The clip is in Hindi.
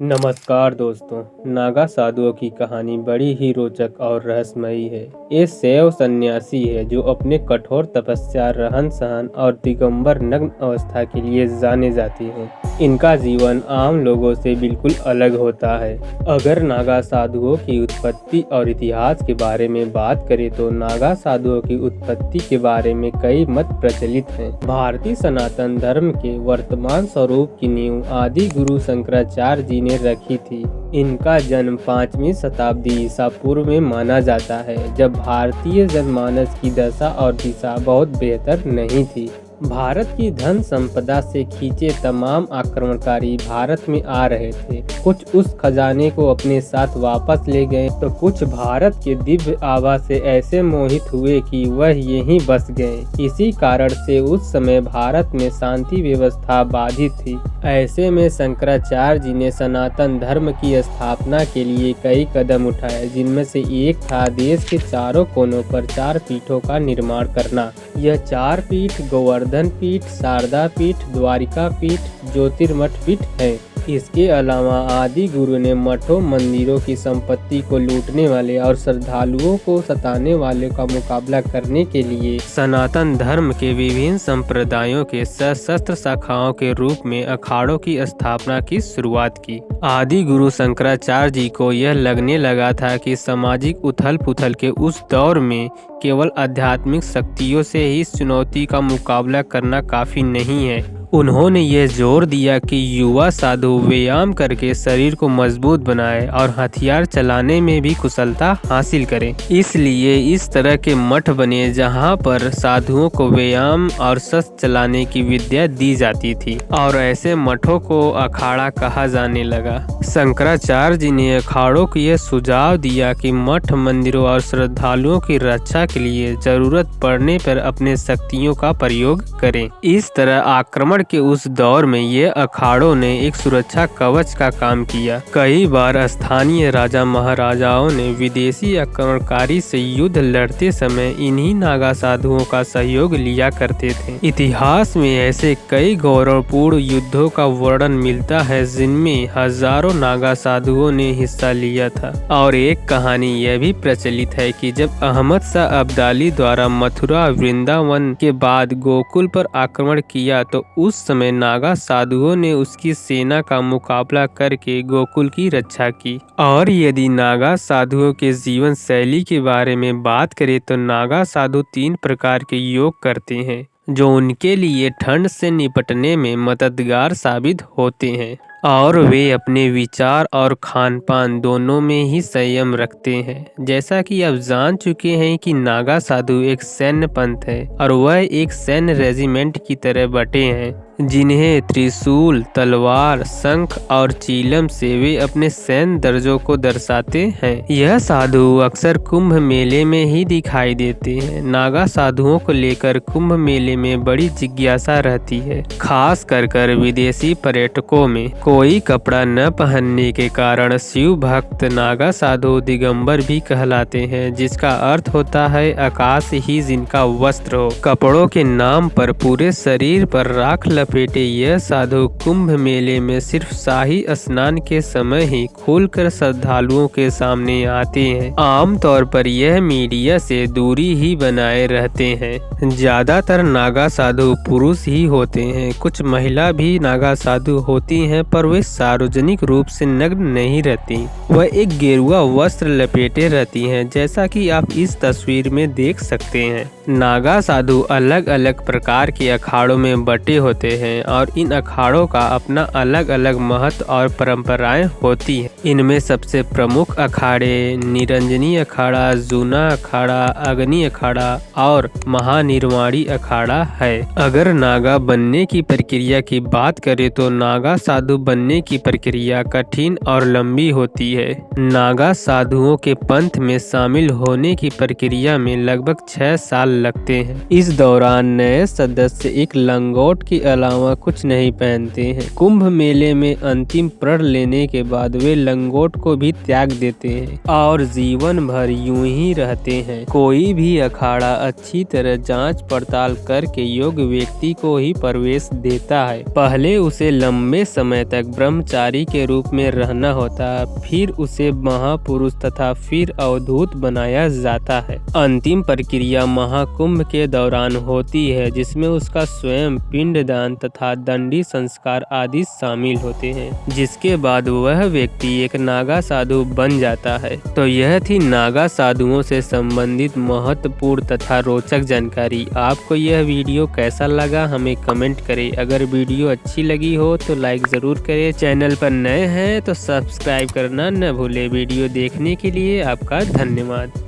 नमस्कार दोस्तों। नागा साधुओं की कहानी बड़ी ही रोचक और रहस्यमयी है। ये शैव सन्यासी है जो अपने कठोर तपस्या, रहन सहन और दिगंबर नग्न अवस्था के लिए जाने जाते हैं। इनका जीवन आम लोगों से बिल्कुल अलग होता है। अगर नागा साधुओं की उत्पत्ति और इतिहास के बारे में बात करें तो नागा साधुओं की उत्पत्ति के बारे में कई मत प्रचलित हैं। भारतीय सनातन धर्म के वर्तमान स्वरूप की नींव आदि गुरु शंकराचार्य जी ने रखी थी। इनका जन्म 5वीं शताब्दी ईसा पूर्व में माना जाता है, जब भारतीय जनमानस की दशा और दिशा बहुत बेहतर नहीं थी। भारत की धन संपदा से खींचे तमाम आक्रमणकारी भारत में आ रहे थे। कुछ उस खजाने को अपने साथ वापस ले गए तो कुछ भारत के दिव्य आभा से ऐसे मोहित हुए कि वह यहीं बस गए। इसी कारण से उस समय भारत में शांति व्यवस्था बाधित थी। ऐसे में शंकराचार्य जी ने सनातन धर्म की स्थापना के लिए कई कदम उठाए, जिनमें से एक था देश के चारों कोनों पर 4 पीठों का निर्माण करना। यह 4 पीठ गोवर्धन पीठ, शारदा पीठ, द्वारिका पीठ, ज्योतिर्मठ पीठ है। इसके अलावा आदि गुरु ने मठों मंदिरों की संपत्ति को लूटने वाले और श्रद्धालुओं को सताने वाले का मुकाबला करने के लिए सनातन धर्म के विभिन्न संप्रदायों के सशस्त्र शाखाओं के रूप में अखाड़ों की स्थापना की शुरुआत की। आदि गुरु शंकराचार्य जी को यह लगने लगा था कि सामाजिक उथल पुथल के उस दौर में केवल आध्यात्मिक शक्तियों से ही इस चुनौती का मुकाबला करना काफी नहीं है। उन्होंने यह जोर दिया कि युवा साधु व्यायाम करके शरीर को मजबूत बनाए और हथियार चलाने में भी कुशलता हासिल करें। इसलिए इस तरह के मठ बने जहां पर साधुओं को व्यायाम और शस्त्र चलाने की विद्या दी जाती थी, और ऐसे मठों को अखाड़ा कहा जाने लगा। शंकराचार्य जी ने अखाड़ों को यह सुझाव दिया कि मठ मंदिरों और श्रद्धालुओं की रक्षा के लिए जरूरत पड़ने पर अपने शक्तियों का प्रयोग करें। इस तरह आक्रमण के उस दौर में ये अखाड़ों ने एक सुरक्षा कवच का काम किया। कई बार स्थानीय राजा महाराजाओं ने विदेशी आक्रमणकारी से युद्ध लड़ते समय इन्हीं नागा साधुओं का सहयोग लिया करते थे। इतिहास में ऐसे कई गौरवपूर्ण युद्धों का वर्णन मिलता है जिनमें हजारों नागा साधुओं ने हिस्सा लिया था। और एक कहानी यह भी प्रचलित है कि जब अहमद शाह अब्दाली द्वारा मथुरा वृंदावन के बाद गोकुल पर आक्रमण किया तो उस समय नागा साधुओं ने उसकी सेना का मुकाबला करके गोकुल की रक्षा की। और यदि नागा साधुओं के जीवन शैली के बारे में बात करें तो नागा साधु 3 प्रकार के योग करते हैं जो उनके लिए ठंड से निपटने में मददगार साबित होते हैं, और वे अपने विचार और खान पान दोनों में ही संयम रखते हैं। जैसा कि आप जान चुके हैं कि नागा साधु एक सैन्य पंथ है और वह एक सैन्य रेजिमेंट की तरह बटे हैं, जिन्हें त्रिशूल, तलवार, शंख और चीलम से वे अपने सैन्य दर्जों को दर्शाते हैं। यह साधु अक्सर कुंभ मेले में ही दिखाई देते हैं। नागा साधुओं को लेकर कुंभ मेले में बड़ी जिज्ञासा रहती है, खास कर विदेशी पर्यटकों में। कोई कपड़ा न पहनने के कारण शिव भक्त नागा साधु दिगंबर भी कहलाते हैं, जिसका अर्थ होता है आकाश ही जिनका वस्त्र हो। कपड़ों के नाम पर पूरे शरीर पर राख लपेटे यह साधु कुंभ मेले में सिर्फ शाही स्नान के समय ही खुलकर श्रद्धालुओं के सामने आते हैं। आमतौर पर यह मीडिया से दूरी ही बनाए रहते हैं। ज्यादातर नागा साधु पुरुष ही होते हैं। कुछ महिला भी नागा साधु होती हैं, पर वे सार्वजनिक रूप से नग्न नहीं रहती। वह एक गेरुआ वस्त्र लपेटे रहती हैं, जैसा कि आप इस तस्वीर में देख सकते हैं। नागा साधु अलग अलग प्रकार के अखाड़ों में बटे होते हैं और इन अखाड़ों का अपना अलग अलग महत्व और परंपराएं होती हैं। इनमें सबसे प्रमुख अखाड़े निरंजनी अखाड़ा, जूना अखाड़ा, अग्नि अखाड़ा और महानिर्वाणी अखाड़ा है। अगर नागा बनने की प्रक्रिया की बात करें तो नागा साधु बनने की प्रक्रिया कठिन और लंबी होती है। नागा साधुओं के पंथ में शामिल होने की प्रक्रिया में लगभग 6 साल लगते हैं। इस दौरान नए सदस्य एक लंगोट के अलावा अलावा कुछ नहीं पहनते हैं। कुंभ मेले में अंतिम प्रण लेने के बाद वे लंगोट को भी त्याग देते हैं और जीवन भर यूं ही रहते हैं। कोई भी अखाड़ा अच्छी तरह जांच पड़ताल करके योग्य व्यक्ति को ही प्रवेश देता है। पहले उसे लंबे समय तक ब्रह्मचारी के रूप में रहना होता है, फिर उसे महापुरुष तथा फिर अवधूत बनाया जाता है। अंतिम प्रक्रिया महाकुंभ के दौरान होती है, जिसमें उसका स्वयं पिंडदान तथा दंडी संस्कार आदि शामिल होते हैं, जिसके बाद वह व्यक्ति एक नागा साधु बन जाता है। तो यह थी नागा साधुओं से संबंधित महत्वपूर्ण तथा रोचक जानकारी। आपको यह वीडियो कैसा लगा हमें कमेंट करें। अगर वीडियो अच्छी लगी हो तो लाइक ज़रूर करें। चैनल पर नए हैं तो सब्सक्राइब करना न भूलें। वीडियो देखने के लिए आपका धन्यवाद।